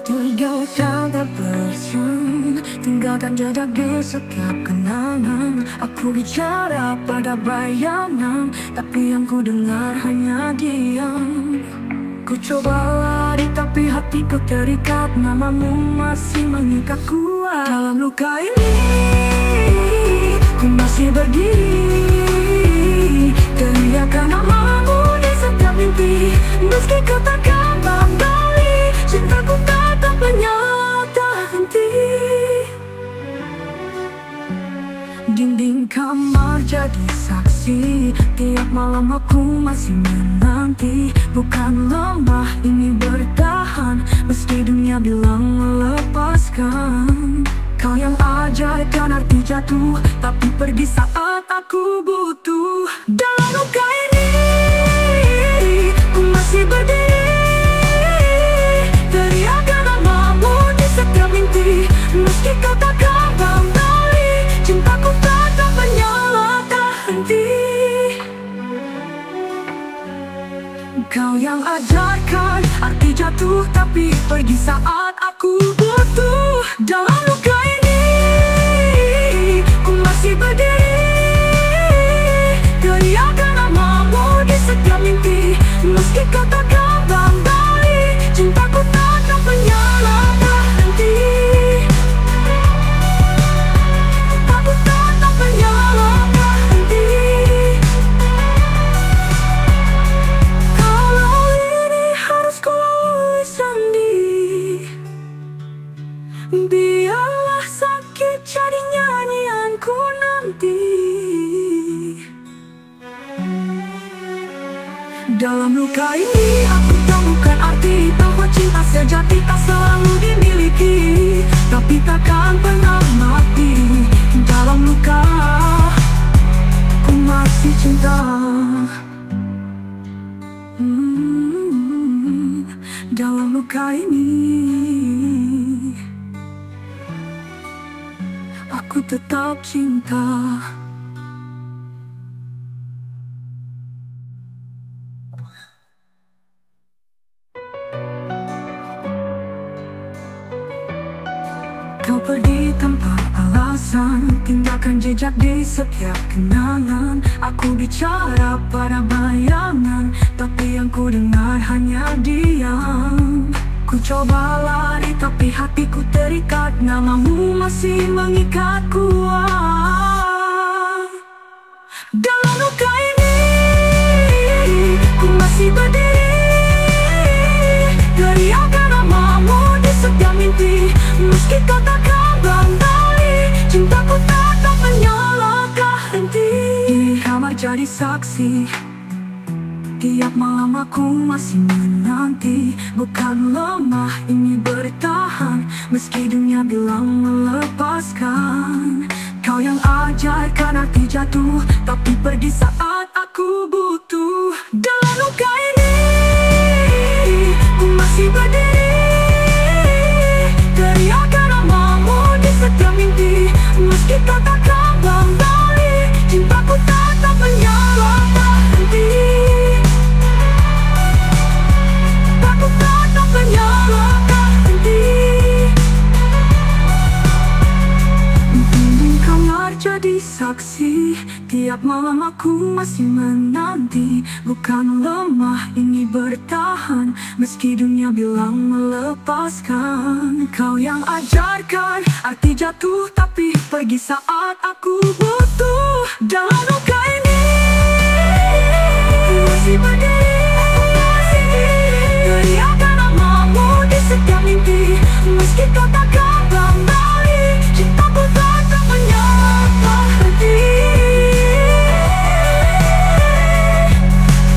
Tinggalkan tak bersun, tinggalkan jejak di setiap kenangan. Aku bicara pada bayangan, tapi yang ku dengar hanya diam. Ku coba lari tapi hatiku terikat, namamu masih mengikat kuat. Dalam luka ini, ku masih berdiri, teriakan namamu di setiap mimpi. Meski kau takkan kembali, cintaku tetap menyala tak henti. Dinding kamar jadi saksi, tiap malam aku masih menanti. Bukan lemah, ini bertahan, meski dunia bilang melepaskan. Kau yang ajarkan arti jatuh, tapi pergi saat aku butuh. Dalam luka ini, ku masih berdiri, teriakan namamu di setiap mimpi. Meski kau takkan kembali, cintaku tetap menyala tak henti. Kau yang ajarkan arti jatuh, tapi pergi saat aku butuh. Dalam luka ini, ku masih berdiri, teriakan namamu di setiap mimpi. Meski kau takkan kembali, cintaku tetap menyala tak henti. Aku tetap menyala tak henti. Kalau ini harus ku lalui sendiri, biarlah sakit jadi nyanyianku nanti. Dalam luka ini aku temukan arti bahwa cinta sejati tak selalu dimiliki, tapi takkan pernah mati. Dalam luka, ku masih cinta. Dalam luka ini, aku tetap cinta. Kau pergi tanpa alasan, tinggalkan jejak di setiap kenangan. Aku bicara pada bayangan, tapi yang ku dengar hanya diam. Ku coba lari tapi hatiku terikat, namamu masih mengikat kuat. Dalam luka ini, ku masih berdiri, teriakan namamu di setiap mimpi. Meski kau takkan kembali, cintaku tetap menyala tak henti. Di kamar jadi saksi, tiap malam aku masih menanti. Bukan lemah, ini bertahan, meski dunia bilang melepaskan. Kau yang ajarkan arti jatuh, tapi pergi saat aku butuh. Dalam luka ini, ku masih berdiri, teriakan namamu di setiap mimpi. Meski kau takkan kembali, cintaku tetap menyala tak henti. Aku tetap menyala tak henti. Dinding kamar jadi saksi, tiap malam aku masih menanti. Bukan lemah, ini bertahan, meski dunia bilang melepaskan. Kau yang ajarkan arti jatuh, tapi pergi saat aku butuh. Dalam luka ini, ku masih berdiri, teriakan namamu di setiap mimpi. Meski kau takkan kembali, cintaku tetap menyala tak henti.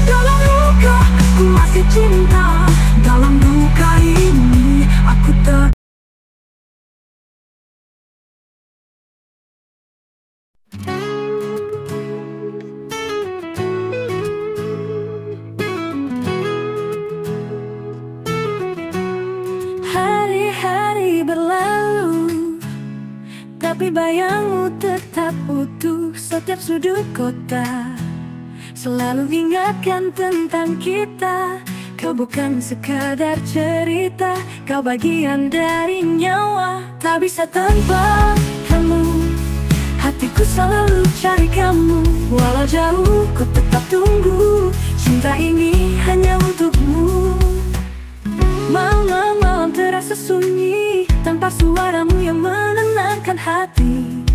Dalam luka, ku masih cinta. Dalam luka ini, aku tetap. Hari-hari berlalu, tapi bayangmu tetap utuh. Setiap sudut kota selalu ingatkan tentang kita. Kau bukan sekadar cerita, kau bagian dari nyawa. Tak bisa tanpa kamu, hatiku selalu cari kamu. Walau jauh ku tetap tunggu, cinta ini hanya untukmu. Malam-malam terasa sunyi, tanpa suaramu yang menenangkan hati.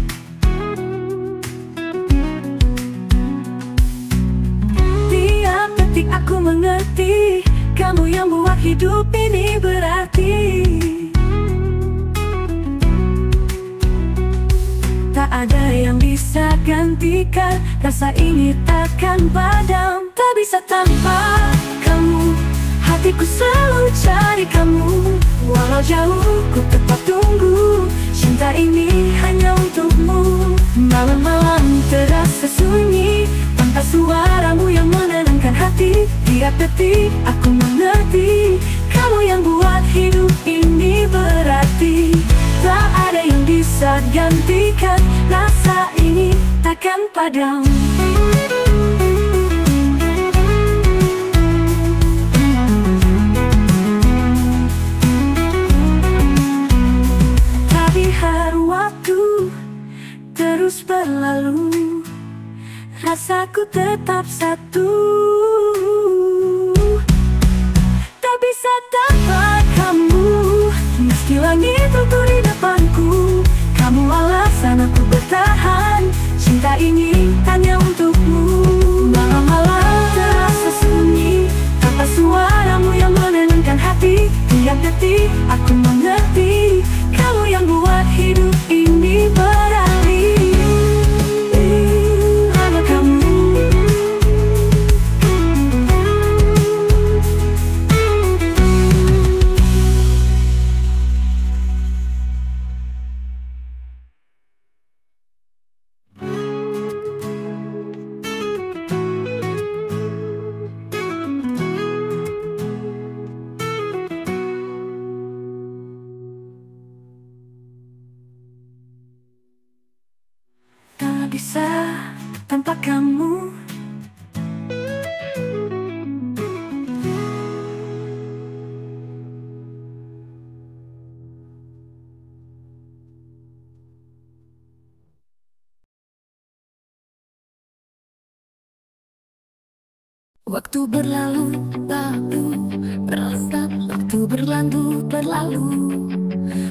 Tiap detik aku mengerti, kamu yang buat hidup ini berarti. Tak ada yang bisa gantikan, rasa ini takkan padam. Tak bisa tanpa kamu, hatiku selalu cari kamu. Walau jauh ku tetap tunggu, cinta ini hanya untukmu. Malam-malam terasa sunyi, tanpa suaramu yang menenangkan hati. Tiap detik aku mengerti, kamu yang buat hidup ini berarti. Tak ada yang bisa gantikan, rasa ini takkan padam. Waktu terus berlalu, rasaku tetap satu. Tak bisa tanpa kamu, meski langit runtuh di depanku. Kamu alasan aku bertahan, cinta ini hanya untukmu. Malam-malam terasa sunyi, tanpa suaramu yang menenangkan hati. Tiap detik aku mengerti, kamu yang buat hidup ini berarti. Hanya kamu. Bisa tanpa kamu. Waktu berlalu, berasa. Waktu berlalu.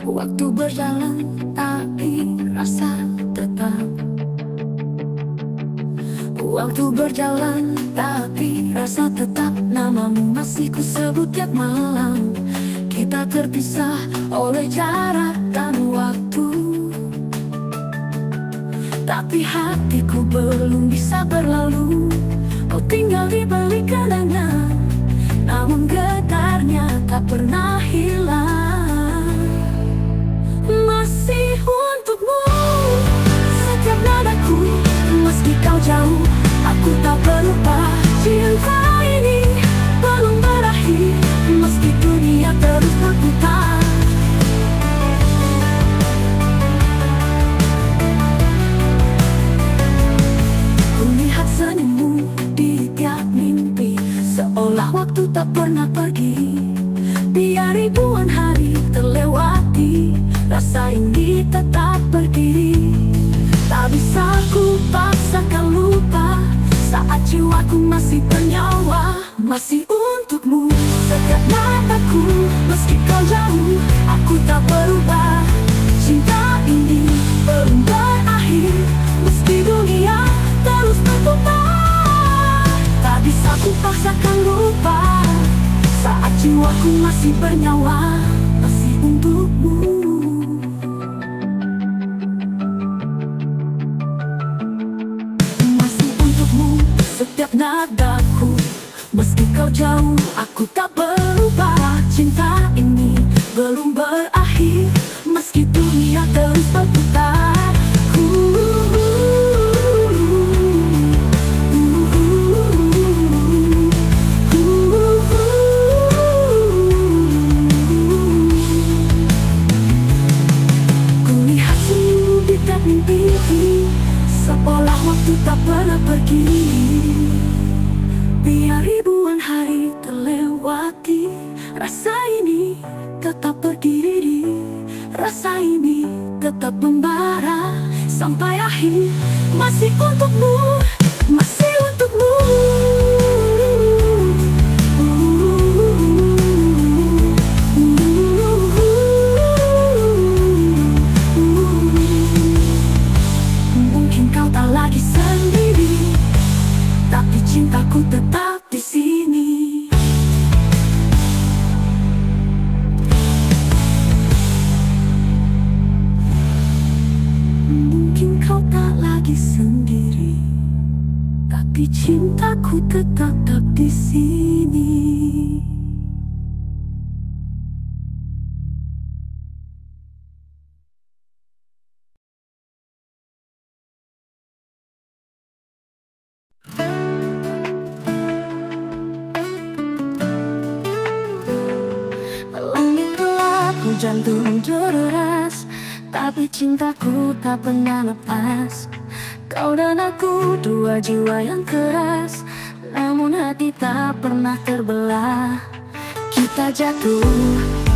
Waktu berjalan, tapi rasa tetap. Waktu berjalan, tapi rasa tetap. Namamu masih ku sebut tiap malam. Kita terpisah oleh jarak dan waktu, tapi hatiku belum bisa berlalu. Kau tinggal di balik kenangan, namun getarnya tak pernah hilang. Masih untukmu setiap nadaku, meski kau jauh, aku tak berubah. Cinta ini belum berakhir, meski dunia terus berputar. Kulihat senyummu di tiap mimpi, seolah waktu tak pernah pergi. Biar ribuan hari terlewati, rasa ini tetap berdiri. Tak bisa ku paksakan lupa, saat jiwaku masih bernyawa. Masih untukmu setiap mataku, meski kau jauh, aku tak berubah. Cinta ini belum berakhir, meski dunia terus berputar. Tak bisa ku paksakan lupa, saat jiwaku masih bernyawa. Masih untukmu. Setiap nadaku, meski kau jauh, aku tak berubah. Cinta ini belum berakhir, meski dunia terus berputar. Kulihat senyum di tiap mimpi, seolah waktu tak pernah pergi. Biar ribuan hari terlewat, lewati. Rasa ini tetap berdiri, rasa ini tetap membara sampai akhir. Masih untukmu, masih untukmu. Mungkin kau tak lagi sendiri, tapi cintaku tetap di sini. Mungkin kau tak lagi sendiri, tapi cintaku tetap di sini. Langit gelap, hujan turun deras, tapi cintaku tak pernah lepas. Kau dan aku dua jiwa yang keras, namun hati tak pernah terbelah. Kita jatuh,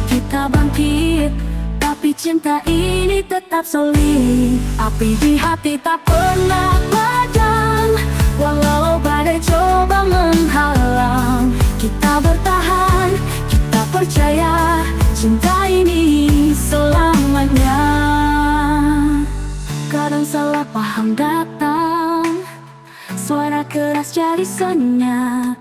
kita bangkit, tapi cinta ini tetap solid. Api di hati tak pernah padam, walau badai coba menghalang. Kita bertahan, kita percaya, cinta ini selamanya. Kadang salah paham datang, suara keras jadi senyap,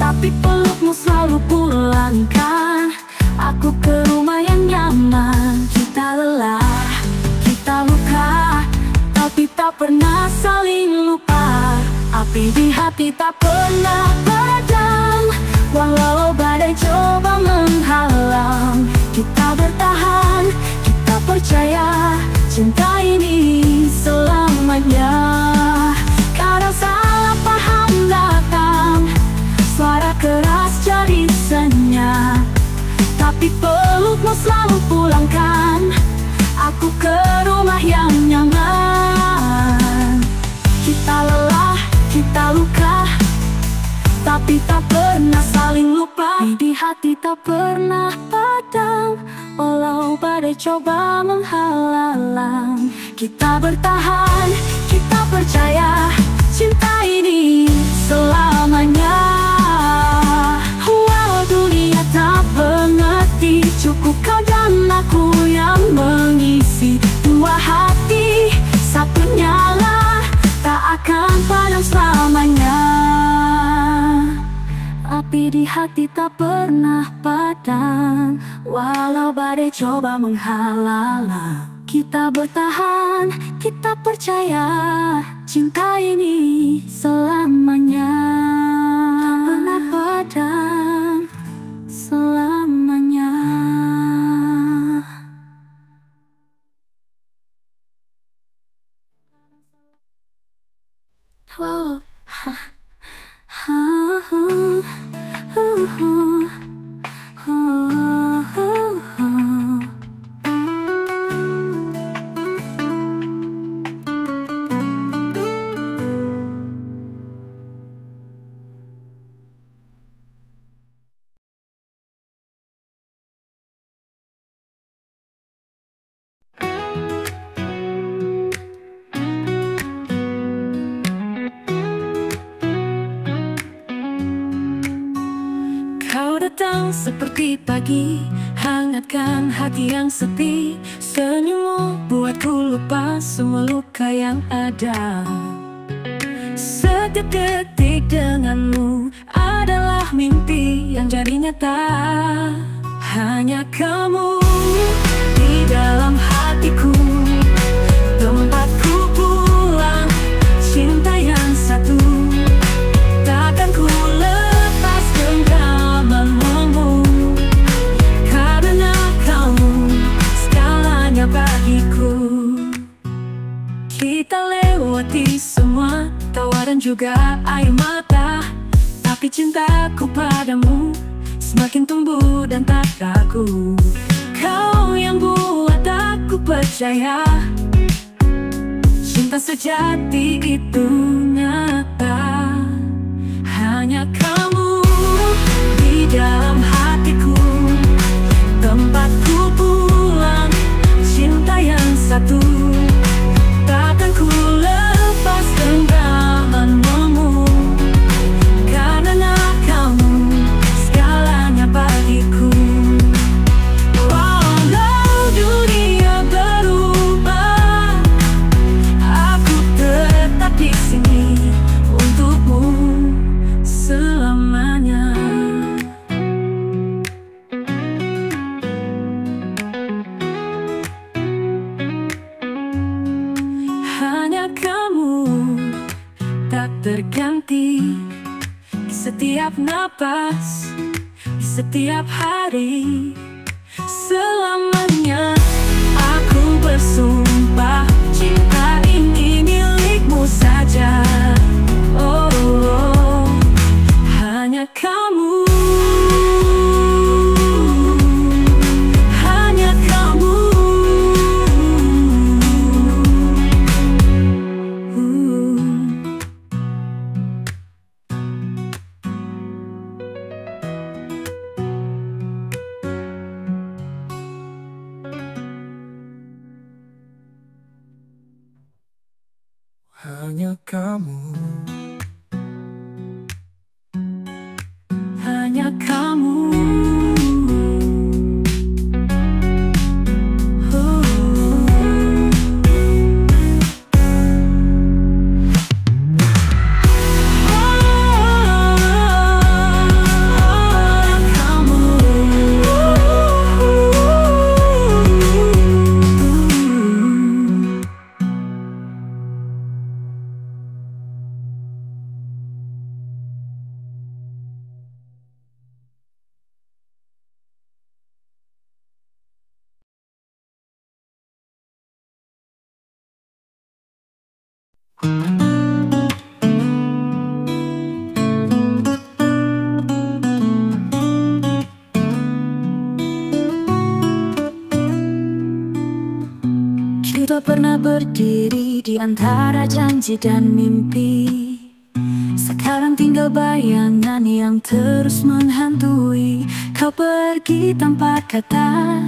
tapi pelukmu selalu pulangkan aku ke rumah yang nyaman. Kita lelah, kita luka, tapi tak pernah saling lupa. Api di hati tak pernah padam, walau badai coba menghalang. Kita bertahan, kita percaya, cinta ini selamanya. Kadang salah paham datang, suara keras jadi senyap, tapi pelukmu selalu pulangkan aku ke rumah yang nyaman. Kita lelah, kita luka, tapi tak pernah saling lupa. Di hati tak pernah padam, walau badai coba menghalang. Kita bertahan, kita percaya, cinta ini selamanya. Walau dunia tak mengerti, cukup kau dan aku yang mengisi. Dua hati, satu nyala, tak akan padam selamanya. Api di hati tak pernah padam, walau badai coba menghalang. Kita bertahan, kita percaya, cinta ini selamanya. Tak pernah padam selamanya. Wow. Datang seperti pagi, hangatkan hati yang sepi. Senyummu buatku lupa semua luka yang ada. Setiap detik denganmu adalah mimpi yang jadi nyata. Hanya kamu di dalam hatiku, tempatku pulang, cinta yang satu. Takkan ku lepas genggamanmu, karena kamu segalanya bagiku. Kita lewati semua tawa dan juga air mata, tapi cintaku padamu semakin tumbuh dan tak ragu. Kau yang buat aku percaya, cinta sejati itu nyata. Hanya kamu di setiap napas, setiap hari. Selamanya aku bersumpah, cinta ini milikmu saja. Oh, oh, hanya kamu, hanya kamu. Hanya kamu, hanya kamu. Kita pernah berdiri di antara janji dan mimpi. Sekarang tinggal bayangan yang terus menghantui. Kau pergi tanpa kata,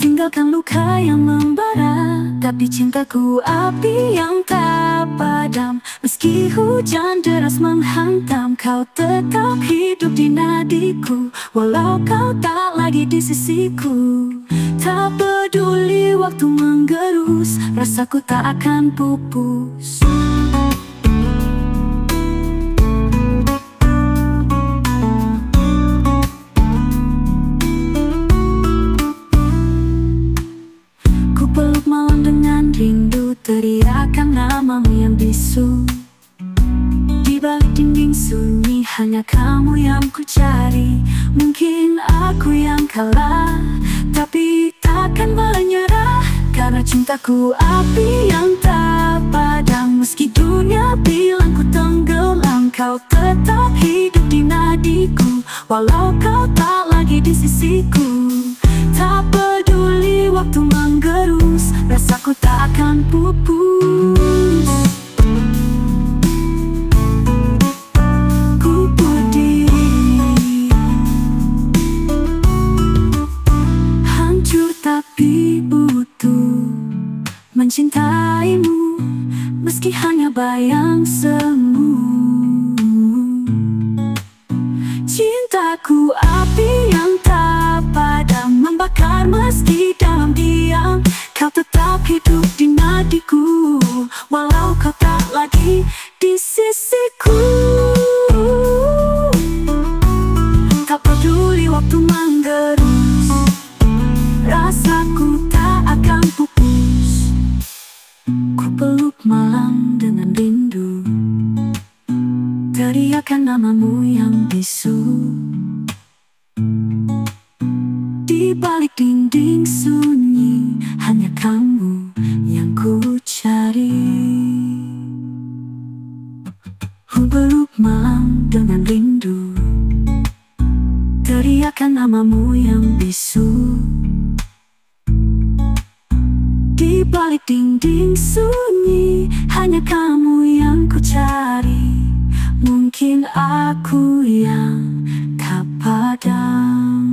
tinggalkan luka yang membara. Tapi cintaku api yang tak padam. Meski hujan deras menghantam, kau tetap hidup di nadiku. Walau kau tak lagi di sisiku. Tak peduli waktu menggerus, rasaku tak akan pupus. Ku peluk malam dengan rindu, teriakan namamu yang bisu. Di balik dinding sunyi, hanya kamu yang ku cari. Mungkin aku yang kalah, tapi takkan menyerah. Karena cintaku api yang tak padam. Meski dunia bilang ku tenggelam, kau tetap hidup di nadiku. Walau kau tak lagi di sisiku. Tak peduli waktu menggerus, rasaku tak akan pupus. Ku berdiri, hancur tapi utuh, mencintaimu meski hanya bayang semu. Cintaku api yang tak padam, membakar meski dalam diam. Kau tetap hidup di nadiku, walau kau tak lagi di sisiku. Tak peduli waktu menggerus, rasaku tak akan pupus. Ku peluk malam dengan rindu, teriakan namamu yang bisu. Di balik dinding sunyi, hanya kamu yang ku cari. Ku peluk malam dengan rindu, teriakan namamu yang bisu. Di balik dinding sunyi, hanya kamu yang ku cari. Mungkin aku yang tak padam.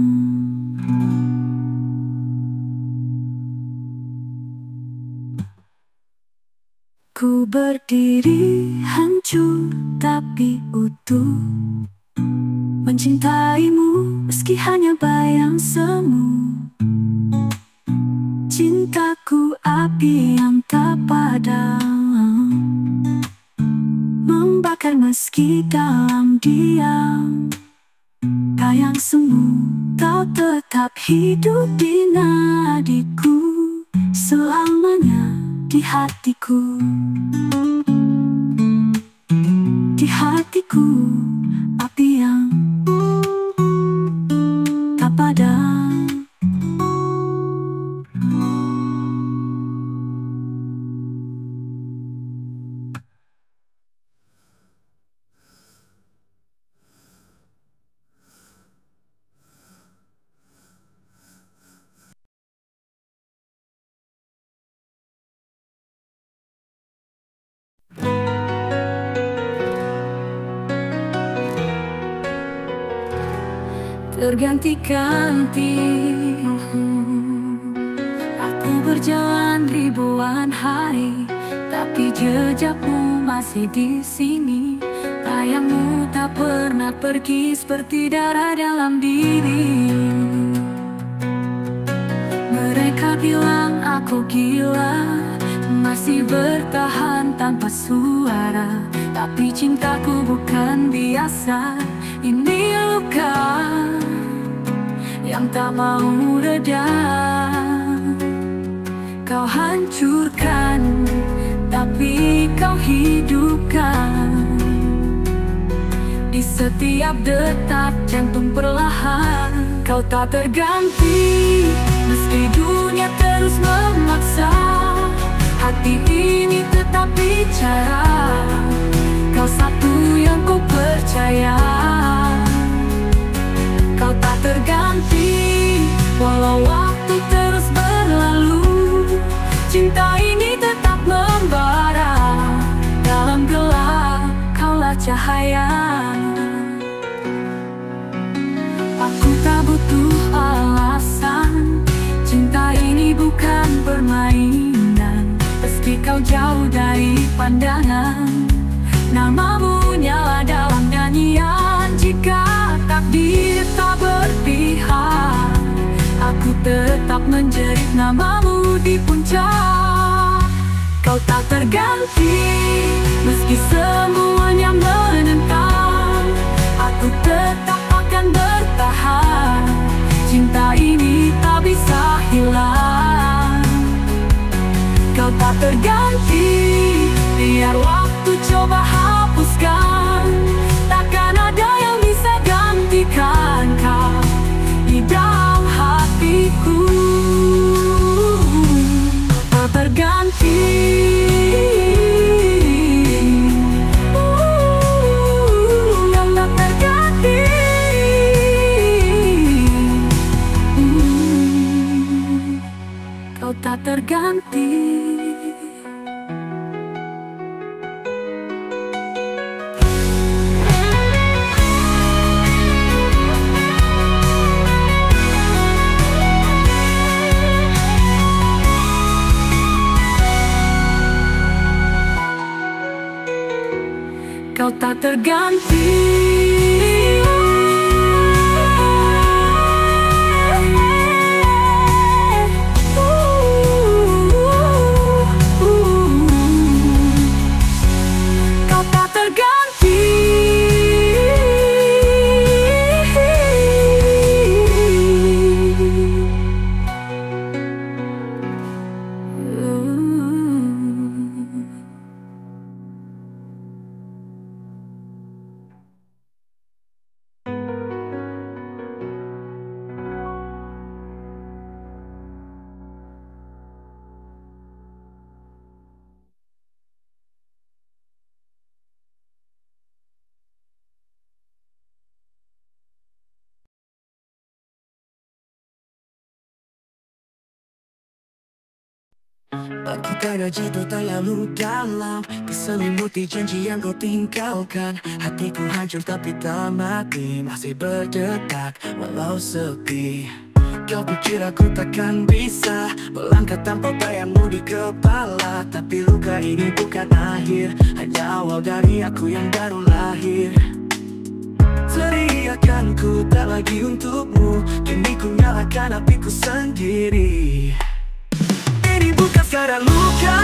Ku berdiri hancur tapi utuh, mencintaimu meski hanya bayang semu. Cintaku api yang tak padam, membakar meski dalam diam. Bayang semu, kau tetap hidup di nadiku. Selamanya di hatiku. Di hatiku, api yang terganti-ganti. Aku berjalan ribuan hari, tapi jejakmu masih di sini. Tayangmu tak pernah pergi seperti darah dalam diri. Mereka bilang aku gila, masih bertahan tanpa suara. Tapi cintaku bukan biasa, ini luka yang tak mau reda. Kau hancurkan, tapi kau hidupkan. Di setiap detak jantung perlahan, kau tak terganti. Meski dunia terus memaksa, hati ini tetap bicara. Kau satu yang ku percaya. Kau tak terganti, walau waktu terus berlalu. Cinta ini tetap membara. Dalam gelap, kaulah cahaya. Aku tak butuh alasan, cinta ini bukan permainan. Meski kau jauh dari pandangan, namamu nyala dalam nyanyian. Jika takdir tak berpihak, aku tetap menjerit namamu di puncak. Kau tak terganti, meski semuanya menentang. Aku tetap akan bertahan. Cinta ini tak bisa hilang. Kau tak terganti, biar waktu coba hapuskan. Takkan ada yang bisa gantikan kau di dalam hatiku. Tak terganti. Kau tak terganti. Kau tak terganti. Aku tak jatuh terlalu dalam, diselimuti janji yang kau tinggalkan. Hatiku hancur tapi tak mati, masih berdetak walau sepi. Kau pikir aku takkan bisa melangkah tanpa bayangmu di kepala. Tapi luka ini bukan akhir, hanya awal dari aku yang baru lahir. Teriakan ku tak lagi untukmu, kini ku nyalakan apiku sendiri. Ini bukan sekadar luka,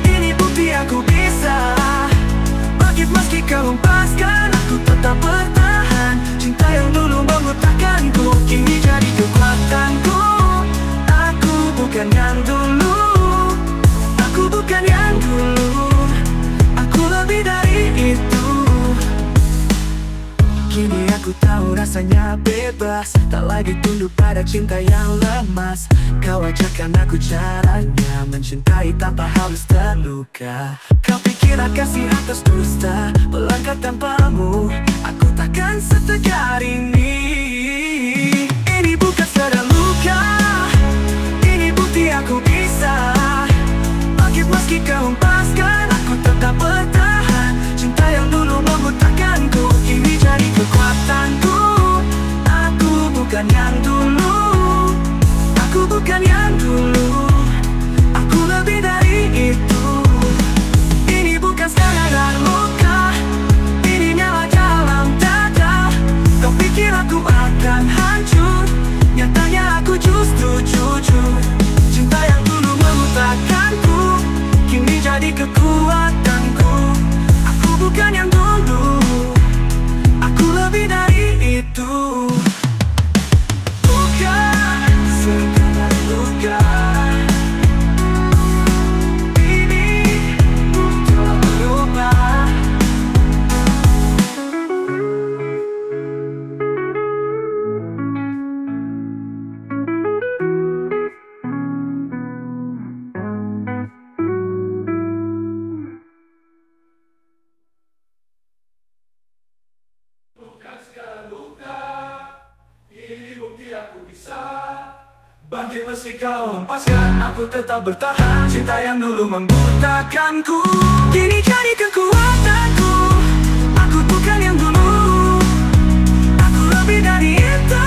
ini bukti aku bisa. Bangkit meski kau hempaskan, aku tetap bertahan. Cinta yang dulu mengutahkanku, kini jadi kekuatanku. Aku bukan yang dulu, aku bukan yang dulu, aku lebih dari itu. Kini aku tahu rasanya bebas, tak lagi tunduk pada cinta yang lemas. Kau ajarkan aku caranya mencintai tanpa harus terluka. Kau pikir kasih atas dusta, melangkah tanpamu aku takkan setegar ini. Ini bukan sekadar luka, ini bukti aku bisa. Bangkit meski kau hempaskan, aku tetap bertahan. Cinta yang dulu mengutahkanku, kini jadi kekuatanku. Bangkit meski kau hempaskan, aku tetap bertahan. Cinta yang dulu membutakanku kini jadi kekuatanku. Aku bukan yang dulu, aku lebih dari itu.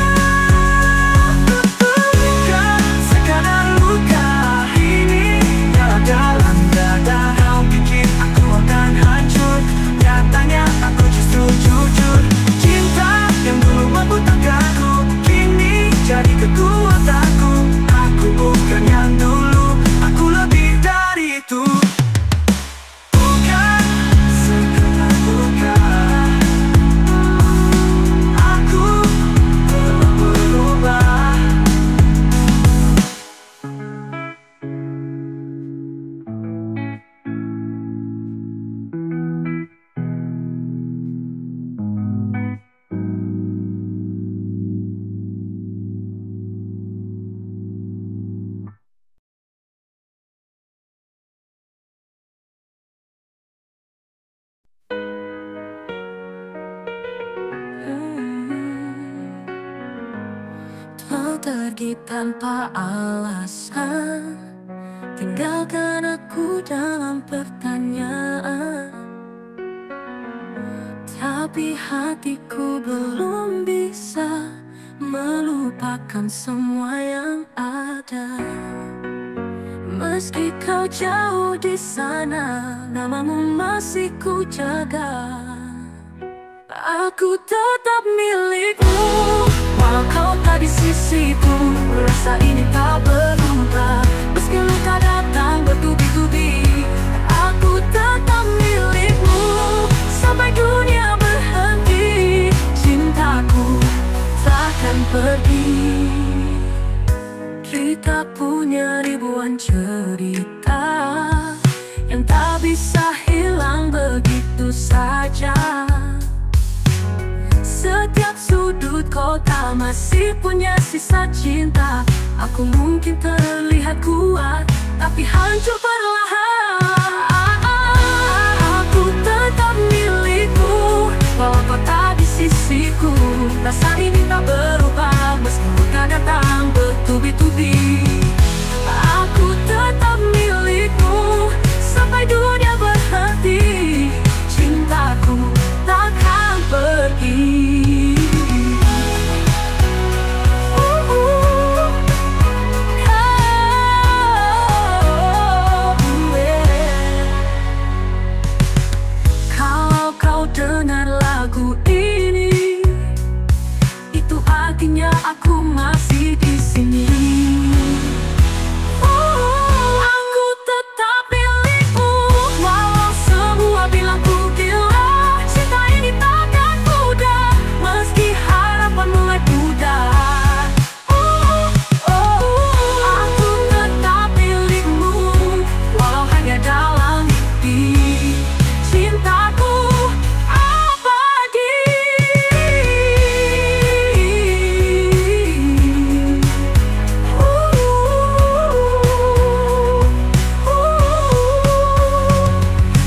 Bukan sekadar luka, ini nyala dalam dada. Kau pikir aku akan hancur, nyatanya aku justru jujur. Cinta yang dulu membutakanku kini jadi kekuatanku. Aku bukan yang dulu, aku lebih dari itu. Bukan sekadar luka, aku telah berubah. Kau pergi tanpa alasan, tinggalkan aku dalam pertanyaan. Tapi hatiku belum bisa melupakan semua yang ada. Meski kau jauh di sana, namamu masih ku jaga. Aku tetap milikmu, walau kau tak di sisiku. Rasa ini tak berubah, meski luka datang bertubi-tubi. Aku tetap milikmu, sampai dunia berhenti. Cintaku takkan pergi. Kita punya ribuan cerita yang tak bisa hilang begitu saja. Setiap sudut kota masih punya sisa cinta. Aku mungkin terlihat kuat, tapi hancur perlahan. Aku tetap milikmu, walau kau tak di sisiku. Rasa ini tak berubah, meski luka datang bertubi-tubi. Aku tetap milikmu, sampai dunia berhenti. Cintaku takkan pergi. Kalau kau dengar lagu ini, itu artinya aku masih di sini. Aku tetap milikmu, walau semua bilang ku gila. Cinta ini takkan mudah, meski harapan mulai pudar. Aku tetap milikmu, walau hanya dalam mimpi. Cintaku abadi.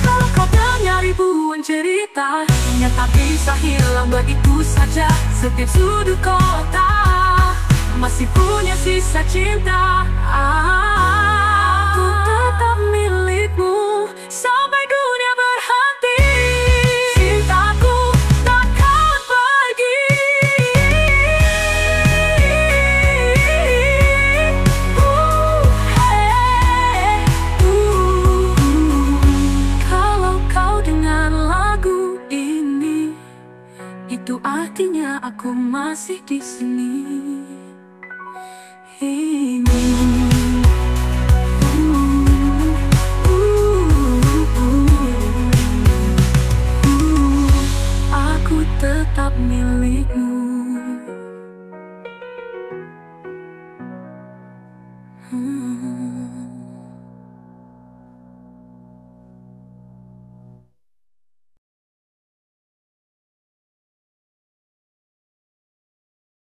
Kalau kau dengar ribuan cerita yang tak bisa hilang begitu saja. Setiap sudut kota masih punya sisa cinta. Aku tetap milikmu, sampai dunia berhenti. Cintaku takkan pergi. Kalau kau dengar lagu ini, itu artinya aku masih di sini.